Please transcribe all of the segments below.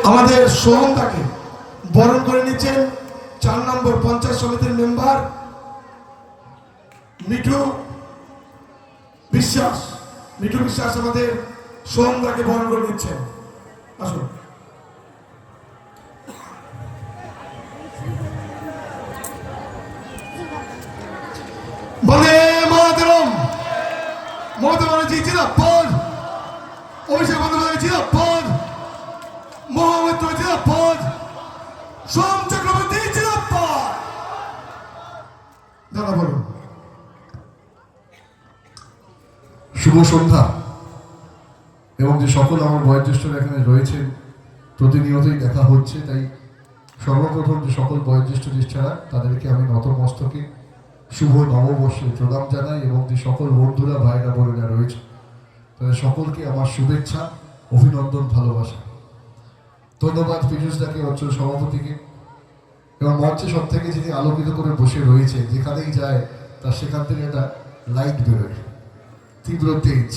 আমাদের সোহমদাকে বরণ করে নিচ্ছেন 4 নম্বর পঞ্চায়েত সমিতির মেম্বার মিঠু বিশ্বাস। মিঠু বিশ্বাস আমাদের সোহমদাকে বরণ করে নিচ্ছেন। আসুন। বন্দে মাতরম। মমতা ব্যানার্জি জিন্দাবাদ, অভিষেক বন্দ্যোপাধ্যায় জিন্দাবাদ, মোহাম্মদ জিন্দাবাদ, সোম চক্রবর্তী জিন্দাবাদ। দাদা বলুন। শুভ সন্ধ্যা। এবং যে সকল আমার বয়োজ্যেষ্ঠরা এখানে রয়েছেন, প্রতিনিয়তই দেখা হচ্ছে, তাই সর্বপ্রথম যে সকল বয়োজ্যেষ্ঠ জ্যেষ্ঠারা তাদেরকে আমি নতমস্তকে শুভ নববর্ষের প্রণাম জানাই, এবং যে সকল বন্ধুরা ভাইরা বোনেরা রয়েছে তাদের সকলকে আমার শুভেচ্ছা, অভিনন্দন, ভালোবাসা। ধন্যবাদ পীযূষদাকে, অঞ্চল সভাপতিকে, এবং মঞ্চে সব থেকে যিনি আলোকিত করে বসে রয়েছে, যেখানেই যায় তার সেখান থেকে একটা লাইট বেরোয়, তীব্র তেজ।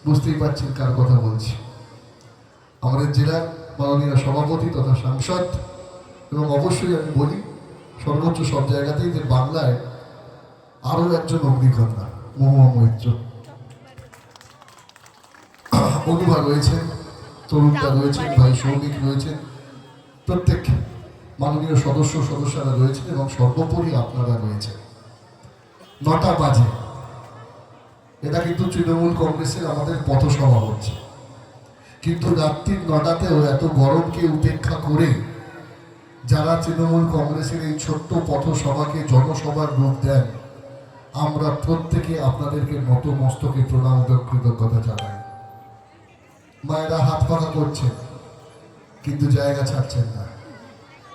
বুঝতেই পারছেন কার কথা বলছি। আমাদের জেলার মাননীয় সভাপতি তথা সাংসদ, এবং অবশ্যই আমি বলি সর্বোচ্চ সব জায়গাতেই যে বাংলায় আরও একজন অগ্নিকন্যা মহুয়া মৈত্র, অনুভা রয়েছেন, তরুণদা রয়েছেন, ভাই সৌমিক রয়েছেন, প্রত্যেক মাননীয় সদস্যরা রয়েছেন, এবং সর্বোপরি আপনারা রয়েছেন। 9টা বাজে, এটা কিন্তু তৃণমূল কংগ্রেসের আমাদের পথসভা হচ্ছে, কিন্তু রাত্রির 9টাতেও এত গরমকে উপেক্ষা করে যারা তৃণমূল কংগ্রেসের এই ছোট্ট পথসভাকে জনসভার রূপ দেন, আমরা প্রত্যেকে আপনাদেরকে নতমস্তকে প্রণাম ও কৃতজ্ঞতা জানাই। মায়েরা হাত পাখা করছেন কিন্তু জায়গা ছাড়ছেন না।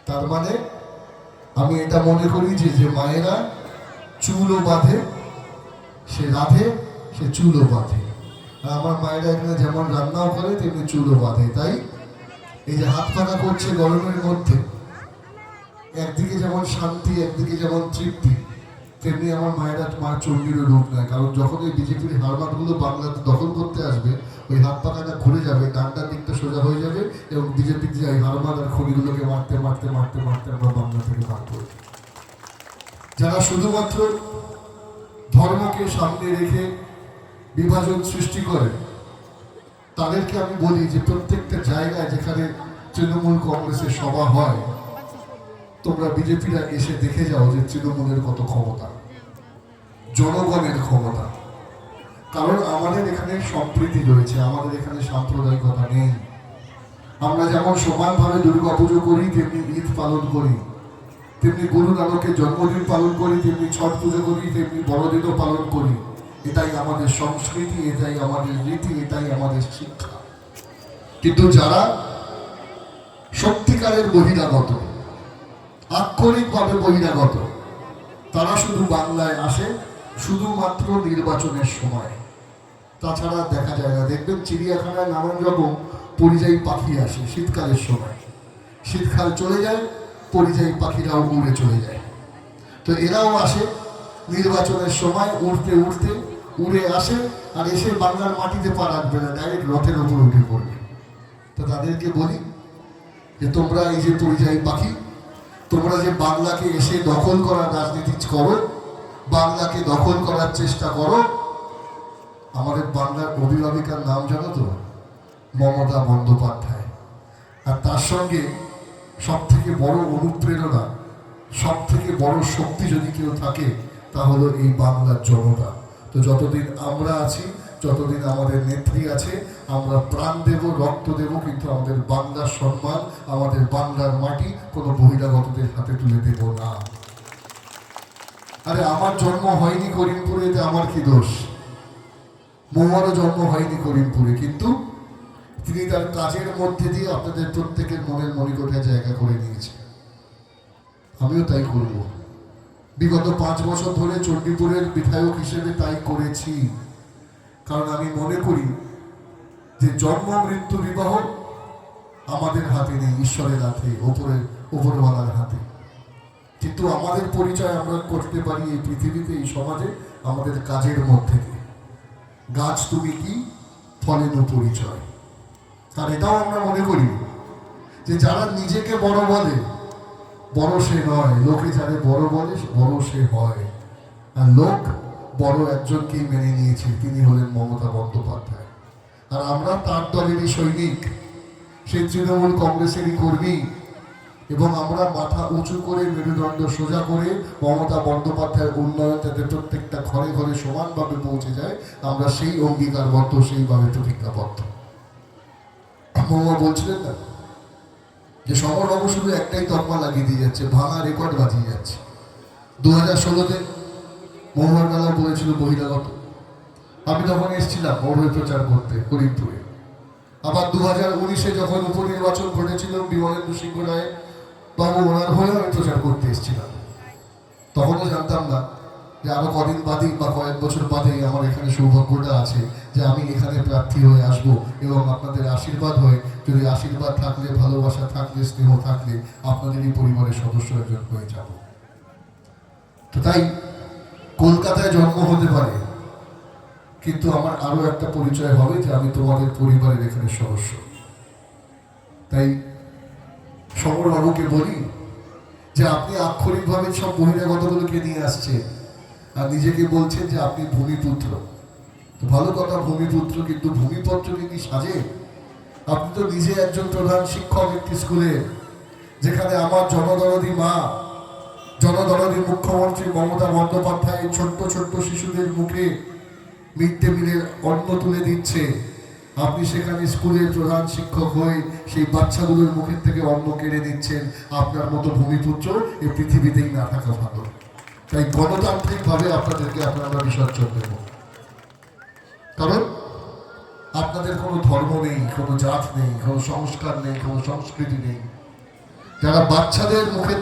তার মানে আমি এটা মনে করি যে মায়েরা চুলও বাঁধে, সে রাধে, সে চুলও বাঁধে। আর আমার মায়েরা এখানে যেমন রান্নাও করে তেমনি চুলও বাঁধে। তাই এই যে হাত পাখা করছে গরমের মধ্যে, একদিকে যেমন শান্তি, একদিকে যেমন তৃপ্তি, তেমনি আমার মায়েরা মার চণ্ডীরও রূপ নেয়। কারণ যখন এই বিজেপির হারমাতগুলো বাংলাতে দখল করতে আসবে, ওই হাত পাখাটা ঘুরে যাবে, ডানটার দিকটা সোজা হয়ে যাবে, এবং বিজেপির যে হারমাত আর খড়িগুলোকে মারতে মারতে মারতে মারতে আমরা বাংলা থেকে বার করি। যারা শুধুমাত্র ধর্মকে সামনে রেখে বিভাজন সৃষ্টি করে, তাদেরকে আমি বলি যে প্রত্যেকটা জায়গায় যেখানে তৃণমূল কংগ্রেসের সভা হয়, তোমরা বিজেপিরা এসে দেখে যাও যে তৃণমূলের কত ক্ষমতা, জনগণের ক্ষমতা। কারণ আমাদের এখানে সম্প্রীতি রয়েছে, আমাদের এখানে সাম্প্রদায়িকতা নেই। আমরা যেমন সমানভাবে দুর্গা পুজো করি, তেমনি ঈদ পালন করি, তেমনি গুরু নানকের জন্মদিন পালন করি, তেমনি ছট পুজো করি, তেমনি বড়দিনও পালন করি। এটাই আমাদের সংস্কৃতি, এটাই আমাদের রীতি, এটাই আমাদের শিক্ষা। কিন্তু যারা সত্যিকারের বহিরাগত, আক্ষরিকভাবে বহিরাগত, তারা শুধু বাংলায় আসে শুধুমাত্র নির্বাচনের সময়, তাছাড়া দেখা যায় না। দেখবেন চিড়িয়াখানায় নানান রকম পরিযায়ী পাখি আসে শীতকালের সময়, শীতকাল চলে যায়, পরিযায়ী পাখিরাও উড়ে চলে যায়। তো এরাও আসে নির্বাচনের সময়, উড়তে উড়তে উড়ে আসে, আর এসে বাংলার মাটিতে পা রাখবে না, ডাইরেক্ট রথের ওপর উঠে পড়বে। তো তাদেরকে বলি যে তোমরা এই যে পরিযায়ী পাখি, তোমরা যে বাংলাকে এসে দখল করার রাজনীতি করো, বাংলাকে দখল করার চেষ্টা করো, আমাদের বাংলার অভিভাবিকার নাম জানো তো? মমতা বন্দ্যোপাধ্যায়। আর তার সঙ্গে সব থেকে বড় অনুপ্রেরণা, সব থেকে বড় শক্তি যদি কেউ থাকে, তা হলো এই বাংলার জনতা। তো যতদিন আমরা আছি, যতদিন আমাদের নেত্রী আছে, আমরা প্রাণ দেব, রক্ত দেব, কিন্তু আমাদের বাংলার সম্মান, আমাদের বাংলার মাটি কোনো বহিরাগতদের হাতে তুলে দেব না। আরে আমার জন্ম হয়নি করিমপুরে, এতে আমার কি দোষ? মহুয়ারও জন্ম হয়নি করিমপুরে, কিন্তু তিনি তার কাজের মধ্যে দিয়ে আপনাদের প্রত্যেকের মনের মণিকোঠে জায়গা করে নিয়েছে। আমিও তাই করব। বিগত 5 বছর ধরে চণ্ডীপুরের বিধায়ক হিসেবে তাই করেছি। কারণ আমি মনে করি যে জন্ম মৃত্যু বিবাহ আমাদের হাতে নেই, ঈশ্বরের হাতে, ওপরওয়ালার হাতে। কিন্তু আমাদের পরিচয় আমরা করতে পারি এই পৃথিবীতে, এই সমাজে, আমাদের কাজের মধ্যে দিয়ে। গাছ তুমি কি, ফলের পরিচয়। আর এটাও আমরা মনে করি যে যারা নিজেকে বড় বলে, বড় সে নয়, লোকে যারে বড় বলে বড় সে হয়। আর লোক বড় একজনকেই মেনে নিয়েছে, তিনি হলেন মমতা বন্দ্যোপাধ্যায়। আর আমরা তার দলেরই সৈনিক, সেই তৃণমূল কংগ্রেসেরই কর্মী, এবং আমরা মাথা উঁচু করে মেরুদণ্ড সোজা করে মমতা বন্দ্যোপাধ্যায়ের উন্নয়ন যাতে প্রত্যেকটা ঘরে ঘরে সমানভাবে পৌঁছে যায়, আমরা সেই অঙ্গীকারবদ্ধ, সেইভাবে প্রতিজ্ঞাবদ্ধ। মমতা বলছিলেন না যে সমরবাবু শুধু একটাই তকমা লাগিয়ে দিয়ে যাচ্ছে, ভাঙা রেকর্ড বাজিয়ে যাচ্ছে। 2016-তে মোহন মেলা বলেছিল বহিরাগত, আমি তখন এসেছিলাম বড় প্রচার করতে হরিপুরে। আবার 2019-এ যখন উপনির্বাচন ঘটেছিল বিমলেন্দু সিংহ রায় বাবু ওনার হয়ে আমি প্রচার করতে এসেছিলাম। তখনও জানতাম না যে আরো কদিন বাদেই বা কয়েক বছর বাদেই আমার এখানে সৌভাগ্যটা আছে যে আমি এখানে প্রার্থী হয়ে আসব, এবং আপনাদের আশীর্বাদ হয়ে, যদি আশীর্বাদ থাকলে, ভালোবাসা থাকলে, স্নেহ থাকলে, আপনাদেরই পরিবারের সদস্য একজন হয়ে যাব। তো তাই কলকাতায় জন্ম হতে পারে, কিন্তু আমার আরো একটা পরিচয় হবে যে আমি তোমাদের পরিবারের এখানে সদস্য। তাই সমরবাবুকে বলি যে আপনি আক্ষরিকভাবে সব বহিরাগতগুলোকে নিয়ে আসছে আর নিজেকে বলছেন যে আপনি ভূমিপুত্র। তো ভালো কথা, ভূমিপুত্র, কিন্তু ভূমিপত্র কি সাজে? আপনি তো নিজে একজন প্রধান শিক্ষক একটি স্কুলে, যেখানে আমার জনদরদী মা, জনদরদী মুখ্যমন্ত্রী মমতা বন্দ্যোপাধ্যায় ছোট্ট ছোট্ট শিশুদের মুখে মিড ডে মিলের অন্ন তুলে দিচ্ছে। আপনি সেখানে স্কুলের প্রধান শিক্ষক হয়ে সেই বাচ্চাগুলোর মুখের থেকে অন্ন কেড়ে দিচ্ছেন। আপনার মতো ভূমিপুত্র এই পৃথিবীতেই না থাকা ভালো। তাই গণতান্ত্রিকভাবে আপনাদেরকে আমরা বিসর্জন দেব, কারণ আপনাদের কোনো ধর্ম নেই, কোনো জাত নেই, কোনো সংস্কার নেই, কোনো সংস্কৃতি নেই। যারা বাচ্চাদের মুখের থেকে